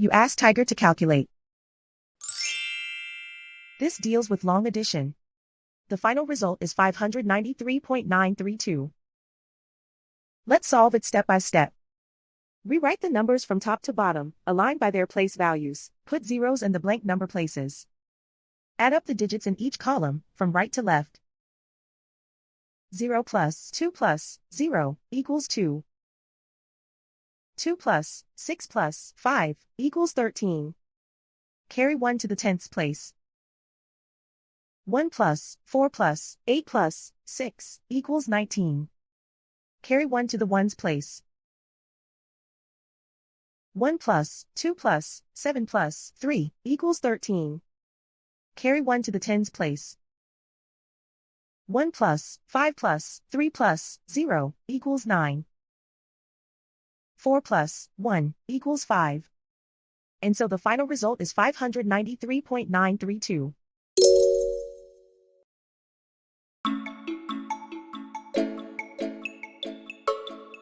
You ask Tiger to calculate. This deals with long addition. The final result is 593.932. Let's solve it step by step. Rewrite the numbers from top to bottom, aligned by their place values. Put zeros in the blank number places. Add up the digits in each column, from right to left. 0 plus 2 plus 0 equals 2. 2 plus 6 plus 5 equals 13. Carry 1 to the tenths place. 1 plus 4 plus 8 plus 6 equals 19. Carry 1 to the ones place. 1 plus 2 plus 7 plus 3 equals 13. Carry 1 to the tens place. 1 plus 5 plus 3 plus 0 equals 9. 4 plus 1 equals 5. And so the final result is 593.932.